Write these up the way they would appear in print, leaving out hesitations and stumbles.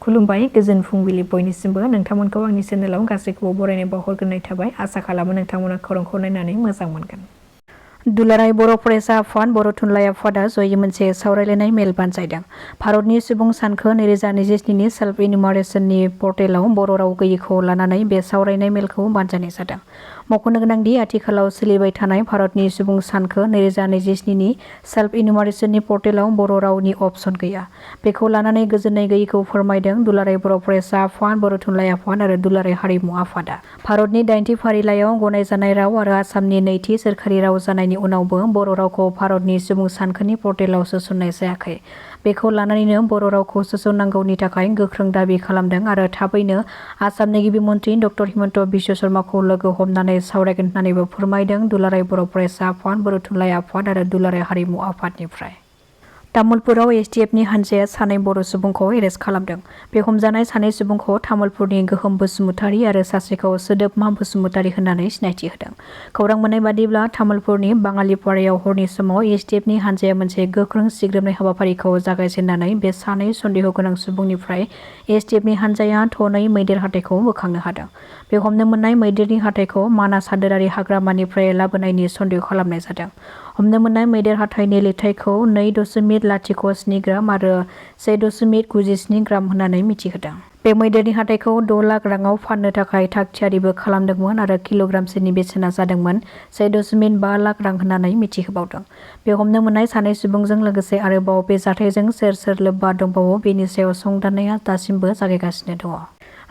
खुलुमबाय गोजोन फुंबिलि बयनिसिमबो नोंथांमोनखौ आंनि चेनेलाव गासैखौबो बरायनाय बावहरग्रोनाय थाबाय आसा खालामो नोंथांमोना खौरांखौ नायनानै मोजां मोनगोन। दुलाराय बर' फरायसा आफाद बर' थुनलाइ आफादा जयै मोनसे सावरायलायनाय मेल बानजायदों। भारतनि सुबुं सानखो 2027नि सेल्फ इनुमारेसननि पर्टेलाव बर' राव गैयैखौ लानानै बे सावरायनाय मेलखौ बानजायनाय जादों। मख'नो गोनांदि आथिखालाव सोलिबाय थानाय भारतनि सुबुं सानखो 2027नि सेल्फ इनुमारेसननि पर्टेलाव बर' रावनि अपसन गैया। बेखौ लानानै गोजोननाय गैयैखौ फोरमायदों दुलाराय बर' फरायसा आफाद बर' थुनलाइ आफाद आरो दुलाराय हारिमु आफादा। भारतनि 8थि फारिलाइयाव गनायजानाय राव आरो आसामनि 2थि सोरखारि राव जानायनि उनावबो बर' रावखौ भारतनि सुबुं सानखोनि पर्टेलाव सोसननाय जायाखै। बेखौ लानानैनो बर' रावखौ सोसननांगौनि थाखाय गोख्रों दाबि खालामदों आरो थाबैनो आसामनि गिबि मन्त्रि डक्टर हिमन्त बिश्व शर्माखौ लोगो हमनानै सावरायगोन होन्नानैबो फोरमायदों दुलाराय बर' फरायसा आफाद बर' थुनलाइ आफाद आरो दुलाराय हारिमु आफादनिफ्राय। तामुलपुराव एसटिएफनि हानजाया सानै बर' सुबुंखौ एरेस्ट खालामदों। बे हमजानाय सानै सुबुंखौ तामुलपुरनि गोहोम बसुमतारी आरो सासेखौ सोदोबमा बसुमतारी होननानै सिनायथि होदों। खौरां मोननाय बादिब्ला तामुलपुरनि बाङालिपारायाव हरनि समाव एसटिएफनि हानजाया मोनसे गोख्रों सिग्रोमनाय हाबाफारिखौ जागायजेननानै बे सानै सन्देह गोनां सुबुंनिफ्राय एसटिएफनि हानजाया थनै मैदेर हाथाइखौ बोखांनो हादों। बे हमनो मोननाय मैदेरनि हाथाइखौ मानास हादोरारि हाग्रामानिफ्राय लाबोनायनि सन्देह खालामनाय जादों। हमनो मोननाय मैदेर हाथाइनि लिरथायखौ 2.07 ग्राम आरो 1.97 ग्राम होननानै मिथिहोदों। बे मैदेरनि हाथाइखौ 6 लाख राङाव फाननो थाखाय थाग-थियारिबो खालामदोंमोन आरो किल'ग्रामसेनि बेसेना जादोंमोन 1.5 लाख रां होननानै मिथिहोबावदों। बे हमनो मोननाय सानै सुबुंजों लोगोसे आरोबाव बे जाथायजों सोर सोर लोब्बा दंबावो बेनि सायाव संदाननाया दासिमबो जागायगासिनो दङ।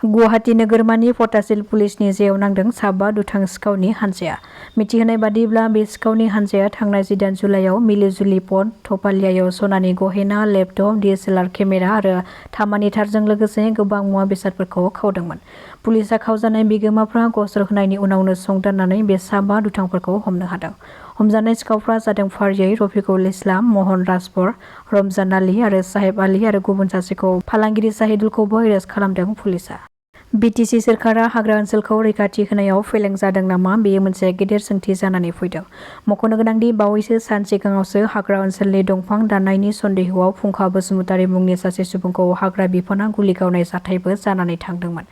गुवाहाटी नोगोरमानि फटाशिल पुलिसनि जेयाव नांदों साबा दुथां सिखावनि हानजाया। मिथिहोनाय बादिब्ला बे सिखावनि हानजाया थांनाय 10 जुलाइयाव मिलिजुलि पट थपालियायाव सनानि गहेना, लेपटप, DSLR केमेरा आरो तामानि थारजों लोगोसे गोबां मुवा बेसादफोरखौ खावदोंमोन। पुलिसआ खावजानाय बिगोमाफ्रा गसर होनायनि उनावनो संदाननानै बे साबा दुथांफोरखौ हमनो हादों। हमजानाय सिखावफ्रा जादों फारियै रफिकुल इस्लाम, महन राजबर, रमजान आली आरो साहेब आली आरो गुबुन सासेखौ फालांगिरि साहिदुलखौबो एरेस्ट खालामदों पुलिसआ। बिटिसि सोरखारा हाग्रा ओनसोलखौ रैखाथि होनायाव फेलें जादों नामा बेयो मोनसे गेदेर सोंथि जानानै फैदों। मख'नो गोनांदि बावैसो सान सिगाङावसो हाग्रा ओनसोलनि दंफां दाननायनि सन्देहआव फुंखा बसुमतारी मुंनि सासे सुबुंखौ हाग्रा बिफाना गुलि गावनाय जाथायबो जानानै थांदोंमोन।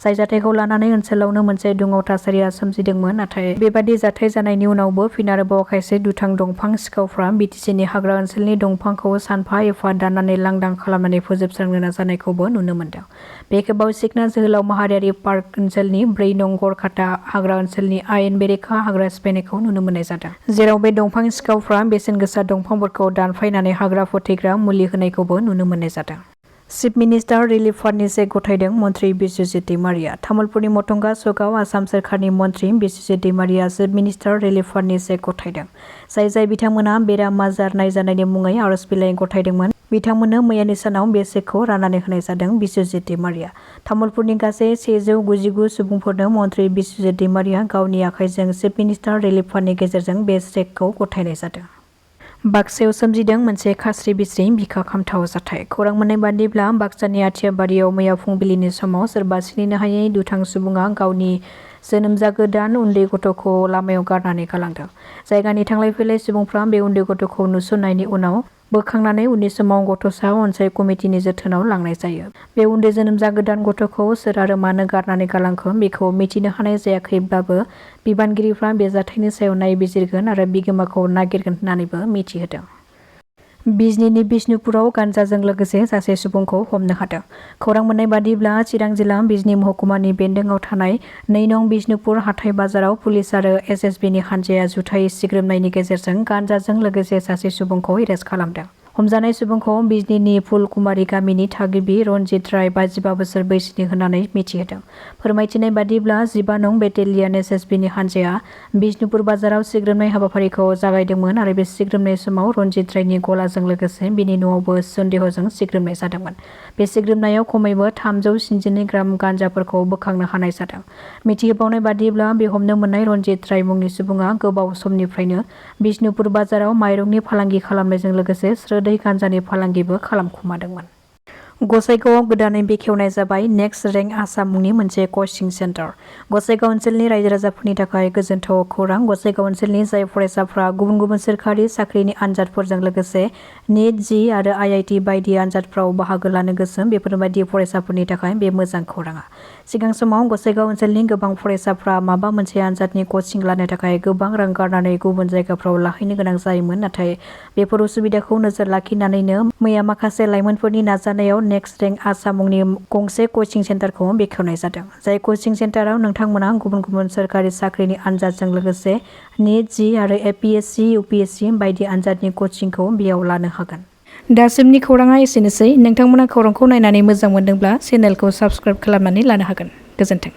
जाय जाथायखौ लानानै ओनसोलावनो मोनसे दुङाव थासारिया सोमजिदोंमोन। नाथाय बेबादि जाथाय जानायनि उनावबो फिन आरोबाव खायसे दुथां दंफां सिखावफ्रा बिटिसिनि हाग्रा ओनसोलनि दंफांखौ सानफा एफा दाननानै लांदां खालामनानै फोजोबस्रांनो नाजानायखौबो नुनो मोन्दों। बे खेबाव सिखना जोहोलाव माहारियारि पार्क ओनसोलनि 4 नं गरखाता हाग्रा ओनसोलनि आयेन बेरेखा हाग्रा सिफायनायखौ नुनो मोननाय जादों। जेराव बे दंफां सिखावफ्रा बेसेन गोसा दंफांफोरखौ दानफायनानै हाग्रा फोथैग्रा मुलि होनायखौबो नुनो मोननाय जादों। चिफ मिनिस्टार रिलिफ फान्डनि चेक गथायदों मन्त्रि बिस्वजित दैमारिया। तामुलपुरनि मटंगा सकआव आसाम सोरखारनि मन्त्रि Biswajit Daimary chief minister relief फान्डनि चेक गथायदों। जाय बिथांमोना बेराम आजार नायजानायनि मुङै आर'ज बिलाइ गथायदोंमोन बिथांमोननो मैयानि सानाव बे चेकखौ राननानै होनाय जादों। बिस्वजित दैमारिया तामुलपुरनि गासै 199 सुबुंफोरनो मन्त्रि बिस्वजित दैमारिया गावनि आखाइजों चिफ मिनिस्टार रिलिफ फान्डनि गेजेरजों बे चेकखौ गथायनाय जादों। बाक्सायाव सोमजिदों मोनसे खास्रि बिस्रि बिखा खामथाव जाथाय। खौरां मोननाय बादिब्ला बाक्सानि आथियाबारियाव मैया फुंबिलिनि समाव सोरबा सिनायनो हायै दुथां सुबुङा गावनि जोनोम जागोदान उन्दै गथ'खौ लामायाव गारनानै गालांदों। जायगानि थांलाय फैलाय सुबुंफ्रा बे उन्दै गथ'खौ नुसननायनि उनाव बोखांनानै उननि समाव गथ'सा अनसाय कमिटिनि जोथोनाव लांनाय जायो। बे उन्दै जोनोम जागोदान गथ'खौ सोर आरो मानो गारनानै गालांखो बेखौ मिथिनो हानाय जायाखैब्लाबो बिबानगिरिफ्रा बे जाथायनि सायाव नायबिजिरगोन आरो बिगोमाखौ नागिरगोन होननानैबो मिथिहोदों। बिजनीनि बिष्णुपुराव गान्जाजों लोगोसे सासे सुबुंखौ हमनो हादों। खौरां मोननाय बादिब्ला चिरां जिल्ला बिजनी महकुमानि बेन्दोंआव थानाय 2 नं बिष्णुपुर हाथाइ बाजाराव पुलिस आरो एसएसबिनि हानजाया जुथायै सिग्रोमनायनि गेजेरजों गान्जाजों लोगोसे सासे सुबुंखौ एरेस्ट खालामदों। हमजानाय सुबुंखौ बिजनीनि फुलकुमारी गामिनि थागिबि रनजित राय 55 बोसोर बैसोनि होननानै मिथिहोदों। फोरमायथिनाय बादिब्ला 15 नं बेटेलियन एसएसबिनि हानजाया बिष्णुपुर बाजाराव सिग्रोमनाय हाबाफारिखौ जागायदोंमोन आरो बे सिग्रोमनाय समाव रनजित रायनि गलाजों लोगोसे बिनि न'आवबो सन्देहजों सिग्रोमनाय जादोंमोन। बे सिग्रोमनायाव खमैबो 372 ग्राम गान्जाफोरखौ बोखांनो हानाय जादों। मिथिहोबावनाय बादिब्ला बे हमनो मोननाय रनजित राय मुंनि सुबुङा गोबाव समनिफ्रायनो बिष्णुपुर बाजाराव माइरंनि फालांगि खालामनायजों लोगोसे स्रोदै गान्जानि फालांगिबो खालामखुमादोंमोन। गसाइगावआव गोदानै बेखेवनाय जाबाय नेक्स्ट रेंक आसाम मुंनि मोनसे कचिं सेन्टार। गसाइगाव ओनसोलनि रायजो राजाफोरनि थाखाय गोजोनथाव खौरां। गसाइगाव ओनसोलनि जाय फरायसाफ्रा गुबुन गुबुन सोरखारि साख्रिनि आनजादफोरजों लोगोसे नेट जी आरो IIT बायदि आनजादफ्राव बाहागो लानो गोसो बेफोरबायदि फरायसाफोरनि थाखाय बे मोजां खौराङा। सिगां समाव गसाइगाव ओनसोलनि गोबां फरायसाफ्रा माबा मोनसे आनजादनि कचिं लानो थाखाय गोबां रां गारनानै गुबुन जायगाफ्राव लाहैनो गोनां जायोमोन। नाथाय बेफोर उसुबिदाखौ नोजोर लाखिनानैनो मैया माखासे लाइमोनफोरनि नाजानायाव नेक्स्ट रेंक आसाम मुंनि गंसे कचिं सेन्टारखौ बेखेवनाय जादों। जाय कचिं सेन्टाराव नोंथांमोना गुबुन गुबुन सोरखारि साख्रिनि आनजादजों लोगोसे नेट जी आरो APSC UPSC बायदि आनजादनि कचिंखौ बेयाव लानो हागोन। दासिमनि खौराङा एसेनोसै। नोंथांमोना खौरांखौ नायनानै मोजां मोनदोंब्ला चेनेलखौ साबस्क्राइब खालामनानै लानो हागोन। गोजोन्थों।